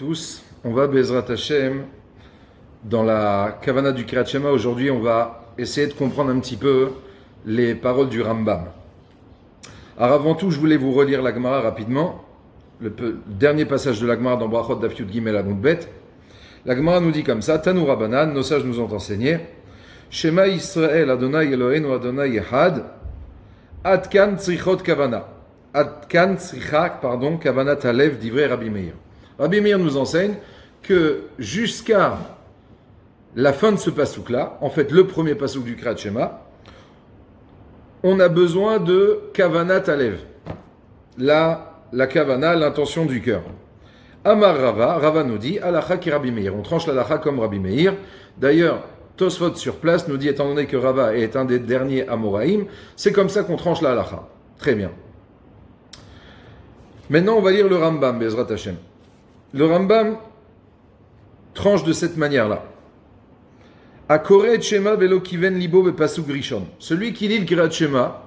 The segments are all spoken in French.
tous. On va Bezrat Hashem dans la Kavana du Kriyat Shema. Aujourd'hui, on va essayer de comprendre un petit peu les paroles du Rambam. Alors avant tout, je voulais vous relire la Gemara rapidement. Le dernier passage de la Gemara dans Brachot Daf Yud Gimel Amud Bet. La Gemara nous dit comme ça, Tanu Rabbanan, nos sages nous ont enseigné, Shema Yisrael Adonai Eloheinu Adonai Echad, Adkan Tzrichot Kavana. Adkan Tzrichak, Kavana Talev d'Ivrei Rabbi Meir. Rabbi Meir nous enseigne que jusqu'à la fin de ce pasouk-là, en fait le premier pasouk du Kriyat Shema, on a besoin de Kavana Talev. La Kavana, l'intention du cœur. Amar Rava, Rava nous dit, Alacha ki Rabbi Meir. On tranche l'Alacha comme Rabbi Meir. D'ailleurs, Tosfot sur place nous dit, étant donné que Rava est un des derniers Amoraïm, c'est comme ça qu'on tranche l'Alacha. Très bien. Maintenant, on va lire le Rambam, Bezrat Hashem. Le Rambam tranche de cette manière-là. Akoret Shema velo kiven libo bepasuk rishon. Celui qui lit le Kriyat Shema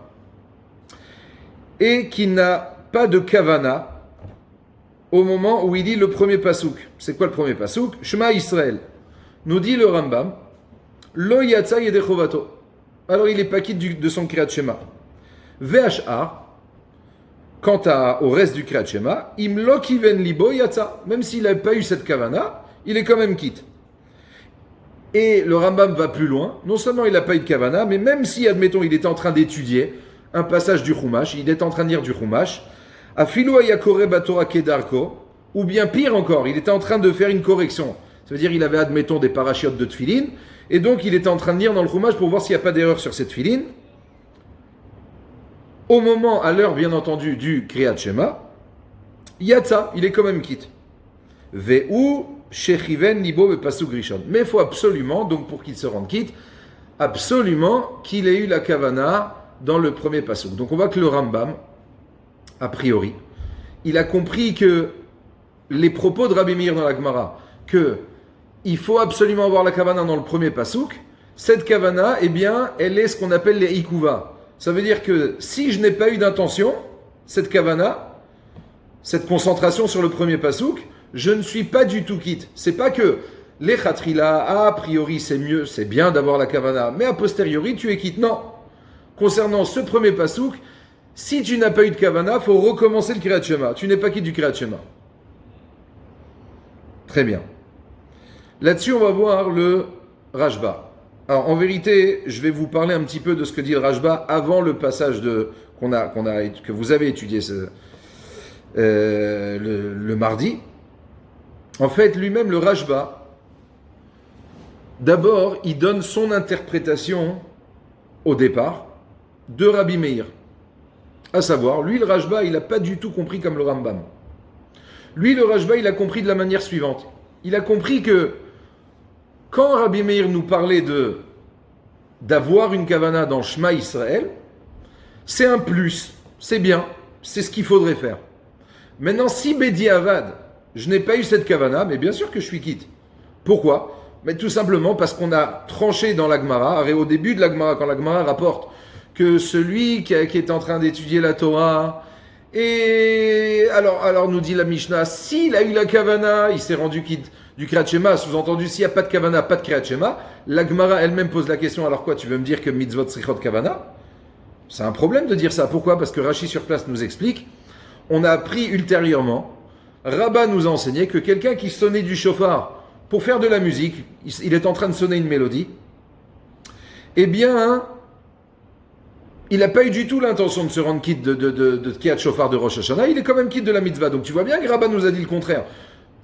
et qui n'a pas de kavana au moment où il lit le premier pasouk. C'est quoi le premier pasouk? Shema Israël. Nous dit le Rambam, Lo yatsa yedechovato. Alors il est pas quitte de son Kriyat Shema. VHR. Quant au reste du Kriyat Shema, im lo kiven libo yatsa. Même s'il n'a pas eu cette kavana, il est quand même quitte. Et le Rambam va plus loin. Non seulement il n'a pas eu de kavana, mais même si, admettons, il était en train d'étudier un passage du Chumash, il est en train de lire du Chumash, Afilu ayakore batora kedarko, ou bien pire encore, il était en train de faire une correction. Ça veut dire qu'il avait, admettons, des parachiotes de tefilin, et donc il était en train de lire dans le Chumash pour voir s'il n'y a pas d'erreur sur cette tefilin. Au moment, à l'heure, bien entendu, du Kriyat Shema, Yatsa, il est quand même quitte. Ve'u shechiven libo bepasuk rishon. Mais il faut absolument, donc pour qu'il se rende quitte, absolument qu'il ait eu la kavana dans le premier pasuk. Donc on voit que le Rambam, a priori, il a compris que les propos de Rabbi Meir dans la Gemara, que il faut absolument avoir la kavana dans le premier pasuk, cette kavana, eh bien, elle est ce qu'on appelle les ikuva. Ça veut dire que si je n'ai pas eu d'intention, cette kavana, cette concentration sur le premier pasouk, je ne suis pas du tout quitte. C'est pas que les khatrila, a priori c'est mieux, c'est bien d'avoir la kavana, mais a posteriori tu es quitte. Non. Concernant ce premier pasouk, si tu n'as pas eu de kavana, il faut recommencer le Kriyat Shema. Tu n'es pas quitte du Kriyat Shema. Très bien. Là-dessus, on va voir le Rashba. Alors, en vérité, je vais vous parler un petit peu de ce que dit le Rashba avant le passage que vous avez étudié le mardi. En fait, lui-même, le Rashba, d'abord, il donne son interprétation au départ de Rabbi Meir. À savoir, lui, le Rashba, il n'a pas du tout compris comme le Rambam. Lui, le Rashba, il a compris de la manière suivante. Il a compris que quand Rabbi Meir nous parlait d'avoir une kavana dans Shema Israël, c'est un plus, c'est bien, c'est ce qu'il faudrait faire. Maintenant, si Bedi Avad, je n'ai pas eu cette kavana, mais bien sûr que je suis quitte. Pourquoi? Mais tout simplement parce qu'on a tranché dans la Gemara, au début de la Gemara, quand la Gemara rapporte que celui qui est en train d'étudier la Torah, et alors nous dit la Mishnah, s'il a eu la kavana, il s'est rendu quitte du Kriyat Shema, sous-entendu, s'il n'y a pas de kavana, pas de Kriyat Shema, la Gemara elle-même pose la question, alors quoi, tu veux me dire que mitzvot srichot kavana? C'est un problème de dire ça. Pourquoi? Parce que Rashi sur place nous explique, on a appris ultérieurement, Rabba nous a enseigné que quelqu'un qui sonnait du shofar pour faire de la musique, il est en train de sonner une mélodie, eh bien, il n'a pas eu du tout l'intention de se rendre quitte de Kriyat Shofar de Rosh Hashanah, il est quand même quitte de la mitzvah. Donc tu vois bien que Rabba nous a dit le contraire.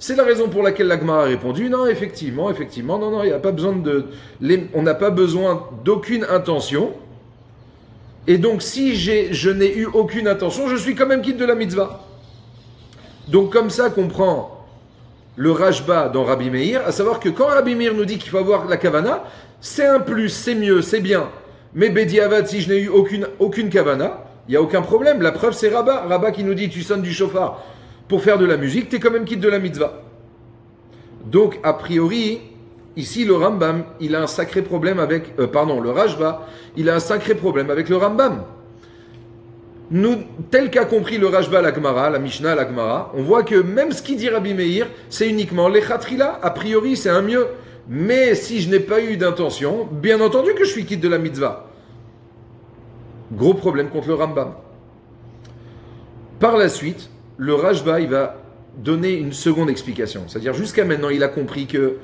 C'est la raison pour laquelle la Gemara a répondu, non, effectivement, non, il n'y a pas besoin on n'a pas besoin d'aucune intention. Et donc, si je n'ai eu aucune intention, je suis quand même quitte de la mitzvah. Donc, comme ça qu'on prend le Rashba dans Rabbi Meir, à savoir que quand Rabbi Meir nous dit qu'il faut avoir la kavana, c'est un plus, c'est mieux, c'est bien. Mais Bedi Avad, si je n'ai eu aucune kavana, il n'y a aucun problème. La preuve, c'est Rabba qui nous dit, tu sonnes du shofar pour faire de la musique, tu es quand même quitte de la mitzvah. Donc, a priori, ici, le Rambam, il a un sacré problème avec... le Rashba, il a un sacré problème avec le Rambam. nous, tel qu'a compris le Rashba la Gemara, la Mishnah la Gemara, on voit que même ce qu'il dit Rabbi Meir, c'est uniquement l'Echatrila, a priori c'est un mieux. Mais si je n'ai pas eu d'intention, bien entendu que je suis quitte de la mitzvah. Gros problème contre le Rambam. Par la suite, le Rashba, il va donner une seconde explication. C'est-à-dire, jusqu'à maintenant, il a compris que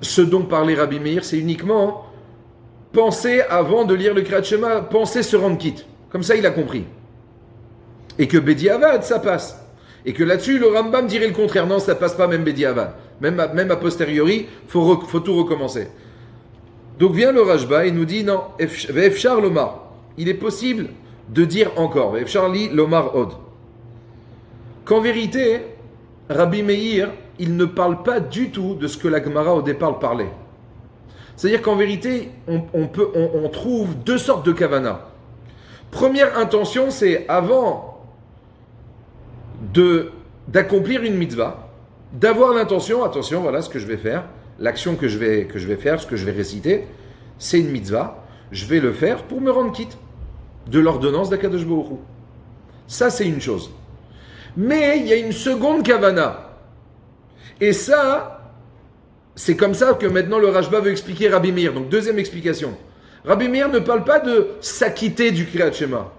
ce dont parlait Rabbi Meir, c'est uniquement penser avant de lire le Kriyat Shema, penser se rendre quitte. Comme ça, il a compris. Et que Bediavad, ça passe. Et que là-dessus, le Rambam dirait le contraire. Non, ça passe pas même Bediavad. Même a posteriori, faut tout recommencer. Donc vient le Rashba et nous dit non, Ve'efshar lomar. Il est possible de dire encore. Ve'efshar li lomar od. Qu'en vérité, Rabbi Meir, il ne parle pas du tout de ce que la Gemara au départ parlait. C'est-à-dire qu'en vérité, on trouve deux sortes de kavana. Première intention, c'est avant d'accomplir une mitzvah, d'avoir l'intention, attention, voilà ce que je vais faire, l'action que je vais faire, ce que je vais réciter, c'est une mitzvah, je vais le faire pour me rendre quitte de l'ordonnance d'Akadosh Baruch Hu. Ça, c'est une chose. Mais il y a une seconde kavana. Et ça, c'est comme ça que maintenant le Rashba veut expliquer Rabbi Meir. Donc, deuxième explication. Rabbi Meir ne parle pas de s'acquitter du Kriyat Shema.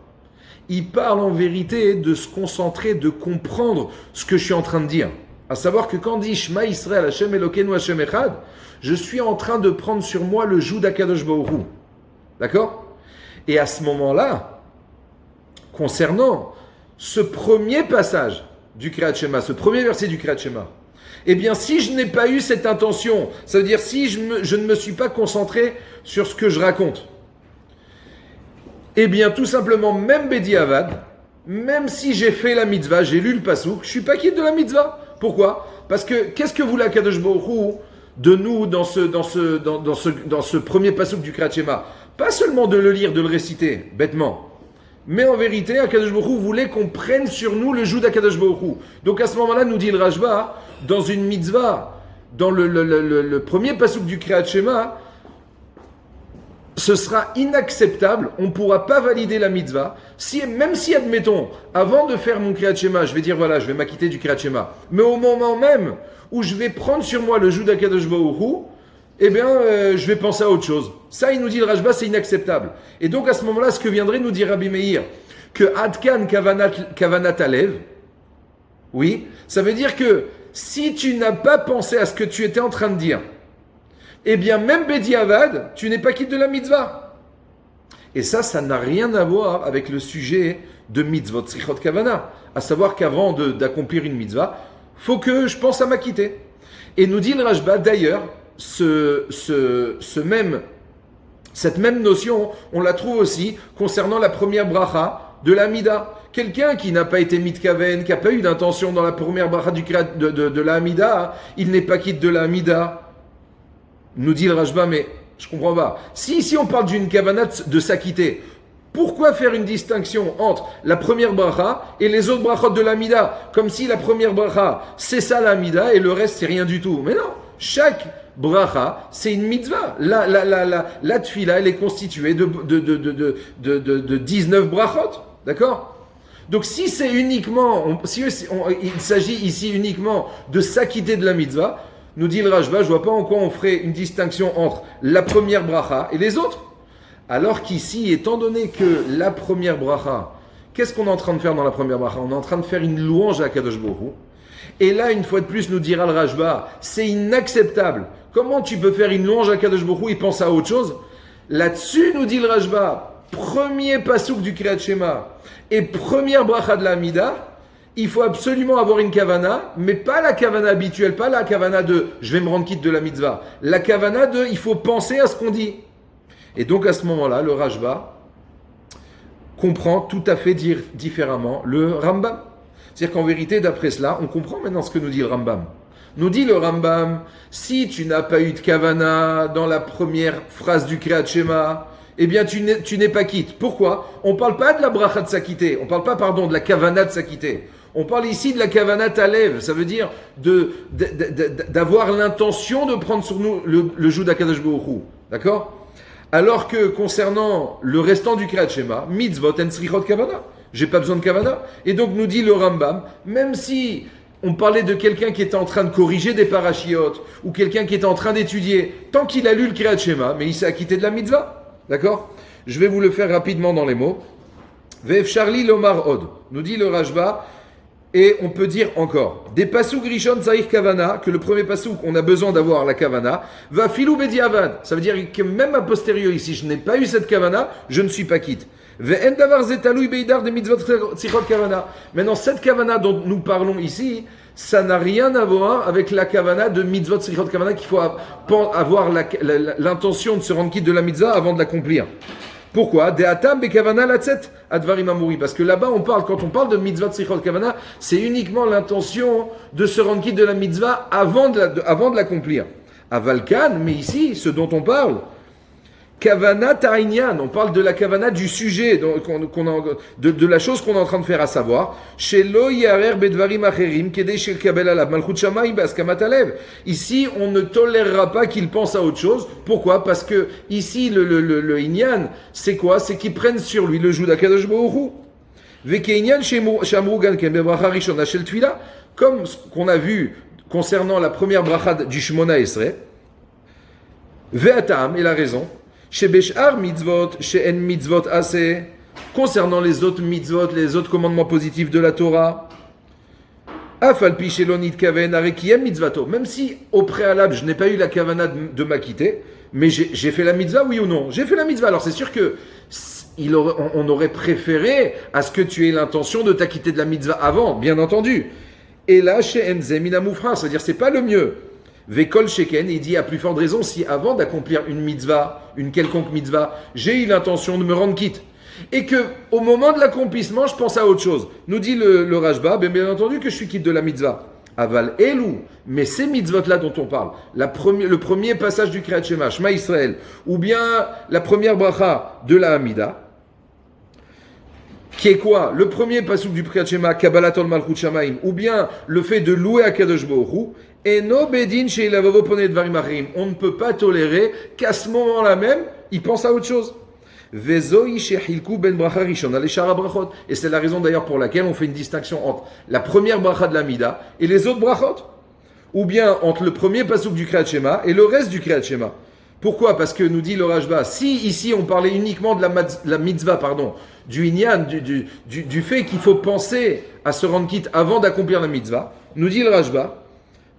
Il parle en vérité de se concentrer, de comprendre ce que je suis en train de dire. À savoir que quand dit Shema Yisrael Hashem Elokeinu Hashem Echad, je suis en train de prendre sur moi le joug d'Akadosh Baruch Hu. D'accord ? Et à ce moment-là, concernant ce premier passage du Kriyat Shema, ce premier verset du Kriyat Shema, eh bien, si je n'ai pas eu cette intention, ça veut dire si je ne me suis pas concentré sur ce que je raconte, eh bien, tout simplement, même Bediavad, même si j'ai fait la mitzvah, j'ai lu le pasouk, je ne suis pas quitte de la mitzvah. Pourquoi ? Parce que qu'est-ce que voulait Akadosh Baruch Hu de nous dans ce premier pasouk du Kriyat Shema ? Pas seulement de le lire, de le réciter, bêtement. Mais en vérité, Akadosh Baruch Hu voulait qu'on prenne sur nous le joug d'Akadosh Baruch Hu. Donc à ce moment-là, nous dit le Rashba, dans une mitzvah, dans le premier pasouk du Kriyat Shema, ce sera inacceptable, on ne pourra pas valider la mitzvah, même si, admettons, avant de faire mon Kriyat Shema, je vais dire voilà, je vais m'acquitter du Kriyat Shema, mais au moment même où je vais prendre sur moi le joug d'Akadosh Baruch Hu, eh bien, je vais penser à autre chose. Ça, il nous dit le Rashba, c'est inacceptable. Et donc, à ce moment-là, ce que viendrait nous dire Rabbi Meir, que Adkan Kavanat Alev, oui, ça veut dire que si tu n'as pas pensé à ce que tu étais en train de dire, eh bien, même Bediavad, tu n'es pas quitte de la mitzvah. Et ça n'a rien à voir avec le sujet de mitzvot Tzrichot Kavana. À savoir qu'avant d'accomplir une mitzvah, faut que je pense à m'acquitter. Et nous dit le Rashba, d'ailleurs, cette même notion, on la trouve aussi concernant la première bracha de l'Amida. Quelqu'un qui n'a pas été mitkaven, qui n'a pas eu d'intention dans la première bracha de l'Amida, il n'est pas quitte de l'Amida. Nous dit le Rashba, mais je comprends pas. Si ici on parle d'une kavanat de s'acquitter, pourquoi faire une distinction entre la première bracha et les autres brachot de l'Amida ? Comme si la première bracha, c'est ça l'Amida et le reste, c'est rien du tout. Mais non, chaque bracha, c'est une mitzvah. La tfila, elle est constituée de 19 brachot. D'accord ? Donc si c'est uniquement, il s'agit ici uniquement de s'acquitter de la mitzvah, nous dit le Rashba, je ne vois pas en quoi on ferait une distinction entre la première bracha et les autres. Alors qu'ici, étant donné que la première bracha, qu'est-ce qu'on est en train de faire dans la première bracha ? On est en train de faire une louange à Kadosh Baruch Hu. Et là, une fois de plus, nous dira le Rashba, c'est inacceptable. Comment tu peux faire une louange à Kadosh Baruch Hu et penser à autre chose ? Là-dessus, nous dit le Rashba, premier pasouk du Kriyat Shema et première bracha de la Amida, il faut absolument avoir une kavana, mais pas la kavana habituelle, pas la kavana de je vais me rendre quitte de la mitzvah. La kavana de il faut penser à ce qu'on dit. Et donc à ce moment-là, le Rashba comprend tout à fait différemment le Rambam. C'est-à-dire qu'en vérité, d'après cela, on comprend maintenant ce que nous dit le Rambam. Nous dit le Rambam, si tu n'as pas eu de kavana dans la première phrase du Kriyat Shema, eh bien tu n'es pas quitte. Pourquoi ? On ne parle pas de la bracha de s'acquitter, on ne parle pas, de la kavana de s'acquitter. On parle ici de la kavanat alev, ça veut dire d'avoir l'intention de prendre sur nous le joug d'Akadosh Baruch Hu. D'accord ? Alors que concernant le restant du Kriyat Shema, mitzvot en srichot kavana. J'ai pas besoin de kavana. Et donc nous dit le Rambam, même si on parlait de quelqu'un qui était en train de corriger des parachiotes, ou quelqu'un qui était en train d'étudier, tant qu'il a lu le Kriyat Shema, mais il s'est acquitté de la mitzvah. D'accord? Je vais vous le faire rapidement dans les mots. Ve'ef Charlie Lomar Od, nous dit le Rajba, et on peut dire encore, des pasuk rishon tzarich kavana, que le premier pasuk, on a besoin d'avoir la kavana, va filou bediavad, ça veut dire que même a posteriori, si je n'ai pas eu cette kavana, je ne suis pas quitte. Ve'en davar zetalouy beidar de mitzvot tzrichot kavana. Maintenant, cette kavana dont nous parlons ici, ça n'a rien à voir avec la kavana de mitzvot tzrichot kavana, qu'il faut avoir l'intention de se rendre quitte de la mitzvah avant de l'accomplir. Pourquoi? De atam bekavana latzet advarim amuri. Parce que là-bas, quand on parle de mitzvah tzrichot kavana, c'est uniquement l'intention de se rendre quitte de la mitzvah avant de l'accomplir. Avalkan, mais ici, ce dont on parle, kavana ta'inyan, on parle de la kavana du sujet, de la chose qu'on est en train de faire, à savoir, shelo yarer bedvarim acherim kedei shel kabel alav malchut shamayim be'askamat alev. Ici, on ne tolérera pas qu'il pense à autre chose. Pourquoi? Parce que ici, le inyan, c'est quoi? C'est qu'ils prennent sur lui le joug d'Akadosh Baruch Hu. Vekeinyan shamru gan ken bebracha rishona shel tfila, comme ce qu'on a vu concernant la première bracha du Shmona Esrei. Ve'atam, il a raison. Chez Beshar mitzvot, chez En mitzvot assez, concernant les autres mitzvot, les autres commandements positifs de la Torah, Afalpi shelonit kaven arekiem mitzvato, même si au préalable je n'ai pas eu la kavana de m'acquitter, mais j'ai fait la mitzvah, oui ou non? J'ai fait la mitzvah. Alors c'est sûr que on aurait préféré à ce que tu aies l'intention de t'acquitter de la mitzvah avant, bien entendu. Et là, chez Enze minamoufra, c'est-à-dire c'est pas le mieux. Vekol Sheken, il dit à plus forte raison, si avant d'accomplir une mitzvah, une quelconque mitzvah, j'ai eu l'intention de me rendre quitte, et que au moment de l'accomplissement, je pense à autre chose. Nous dit le Rajba, bien entendu que je suis quitte de la mitzvah. Aval Elou, mais ces mitzvot-là dont on parle, le premier passage du Kriyat Shema, Shema Israël, ou bien la première bracha de la Hamida, qui est quoi? Le premier pasuk du Kriyat Shema, Kabbalatol Malchut Shamaim, ou bien le fait de louer Akadosh Baruch Hu, et no bedin chez Lavavo Ponei Dvarim Acherim. On ne peut pas tolérer qu'à ce moment-là même, il pense à autre chose. Vezoi shehilku ben bracha rishona le shara brachot. Et c'est la raison d'ailleurs pour laquelle on fait une distinction entre la première bracha de la Mida et les autres brachot. Ou bien entre le premier pasuk du Kriyat Shema et le reste du Kriyat Shema. Pourquoi? Parce que nous dit le Rajba, si ici on parlait uniquement de la mitzvah, du inyan, du fait qu'il faut penser à se rendre quitte avant d'accomplir la mitzvah, nous dit le Rajba,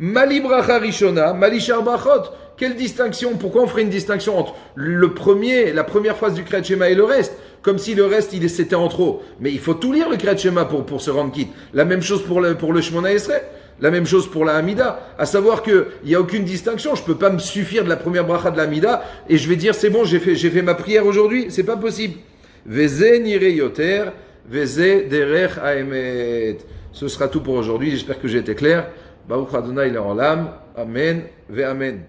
Mali bracha rishona, mali shar brachot. Quelle distinction? Pourquoi on ferait une distinction entre la première phrase du Kriyat Shema et le reste? Comme si le reste, c'était en trop. Mais il faut tout lire le Kriyat Shema pour se rendre quitte. La même chose pour le Shmona Esrei. La même chose pour la Hamida. À savoir qu'il n'y a aucune distinction. Je ne peux pas me suffire de la première bracha de la Hamida et je vais dire c'est bon, j'ai fait ma prière aujourd'hui. C'est pas possible. Veze nire yoter, veze derech haemet. Ce sera tout pour aujourd'hui. J'espère que j'ai été clair. Baruch Adonai le'olam. Amen ve amen.